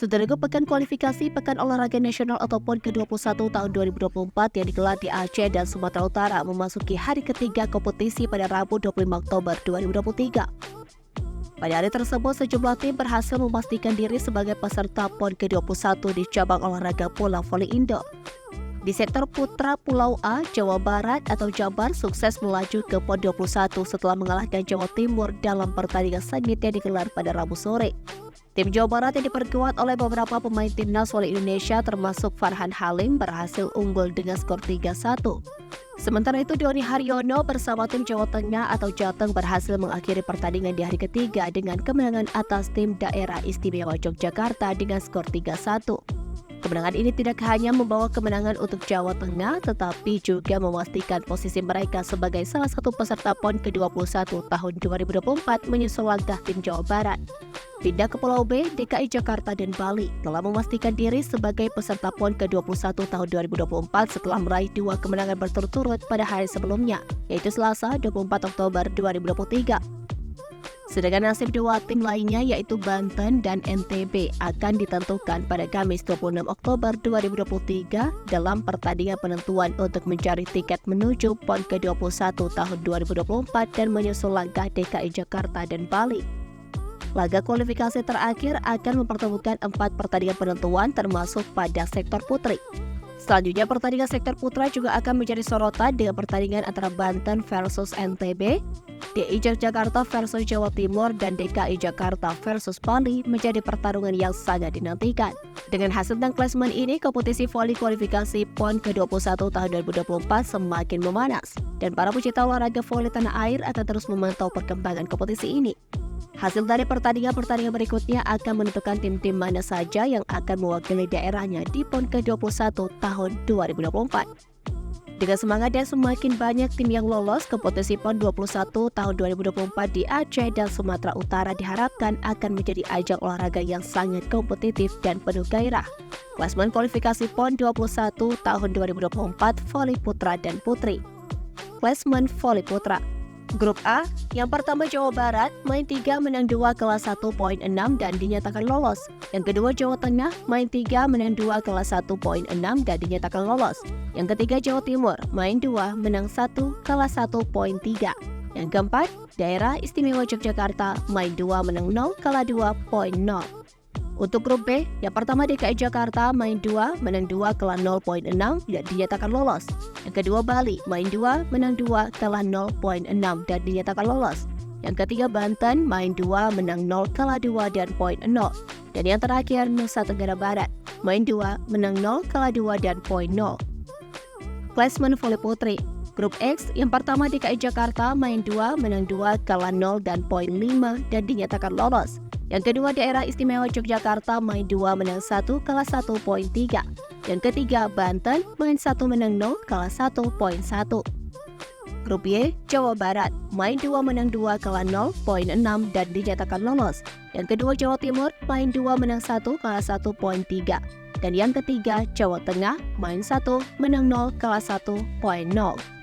Saudaraku, pekan kualifikasi Pekan Olahraga Nasional atau PON ke-21 tahun 2024 yang digelar di Aceh dan Sumatera Utara memasuki hari ketiga kompetisi pada Rabu 25 Oktober 2023. Pada hari tersebut, sejumlah tim berhasil memastikan diri sebagai peserta PON ke-21 di cabang olahraga bola voli indoor. Di sektor putra Pulau A, Jawa Barat atau Jabar sukses melaju ke PON 21 setelah mengalahkan Jawa Timur dalam pertandingan sengit yang digelar pada Rabu sore. Tim Jawa Barat yang diperkuat oleh beberapa pemain timnas voli Indonesia termasuk Farhan Halim berhasil unggul dengan skor 3-1. Sementara itu, Doni Haryono bersama tim Jawa Tengah atau Jateng berhasil mengakhiri pertandingan di hari ketiga dengan kemenangan atas tim Daerah Istimewa Yogyakarta dengan skor 3-1. Kemenangan ini tidak hanya membawa kemenangan untuk Jawa Tengah, tetapi juga memastikan posisi mereka sebagai salah satu peserta PON ke-21 tahun 2024 menyusul langkah tim Jawa Barat. Pindah ke Pulau B, DKI Jakarta dan Bali telah memastikan diri sebagai peserta PON ke-21 tahun 2024 setelah meraih 2 kemenangan berturut-turut pada hari sebelumnya, yaitu Selasa 24 Oktober 2023. Sedangkan nasib dua tim lainnya yaitu Banten dan NTB akan ditentukan pada Kamis 26 Oktober 2023 dalam pertandingan penentuan untuk mencari tiket menuju PON ke-21 tahun 2024 dan menyusul langkah DKI Jakarta dan Bali. Laga kualifikasi terakhir akan mempertemukan 4 pertandingan penentuan termasuk pada sektor putri. Selanjutnya, pertandingan sektor putra juga akan menjadi sorotan dengan pertandingan antara Banten versus NTB, DI Jakarta versus Jawa Timur, dan DKI Jakarta versus Bali menjadi pertarungan yang sangat dinantikan. Dengan hasil dan klasemen ini, kompetisi voli kualifikasi PON ke-21 tahun 2024 semakin memanas, dan para pecinta olahraga voli tanah air akan terus memantau perkembangan kompetisi ini. Hasil dari pertandingan-pertandingan berikutnya akan menentukan tim-tim mana saja yang akan mewakili daerahnya di PON ke-21 tahun 2024. Dengan semangat dan semakin banyak tim yang lolos, kompetisi PON 21 tahun 2024 di Aceh dan Sumatera Utara diharapkan akan menjadi ajang olahraga yang sangat kompetitif dan penuh gairah. Klasemen kualifikasi PON 21 tahun 2024 voli putra dan putri. Klasemen voli putra. Grup A, yang pertama Jawa Barat, main 3 menang 2 kelas 1 poin 6 dan dinyatakan lolos. Yang kedua Jawa Tengah, main 3 menang 2 kelas 1 poin 6 dan dinyatakan lolos. Yang ketiga Jawa Timur, main 2 menang 1 kelas 1 poin 3. Yang keempat, Daerah Istimewa Yogyakarta, main 2 menang 0 kalah 2 poin 0. Untuk grup B, yang pertama DKI Jakarta main 2 menang 2 kalah 0.6 dan dinyatakan lolos. Yang kedua Bali main 2 menang 2 kalah 0.6 dan dinyatakan lolos. Yang ketiga Banten main 2 menang 0 kalah 2 dan poin 0. Dan yang terakhir Nusa Tenggara Barat main 2 menang 0 kalah 2 dan poin 0. Klasemen voli putri. Grup X, yang pertama DKI Jakarta main 2 menang 2 kalah 0 dan poin 5 dan dinyatakan lolos. Yang kedua Daerah Istimewa Yogyakarta main 2 menang 1 kalah 1 poin 3. Yang ketiga Banten main 1 menang 0 kalah 1 poin 1. Grup Y, Jawa Barat main 2 menang 2 kalah 0 poin 6 dan dinyatakan lolos. Yang kedua Jawa Timur main 2 menang 1 kalah 1 poin 3. Dan yang ketiga Jawa Tengah main 1 menang 0 kalah 1 poin 0.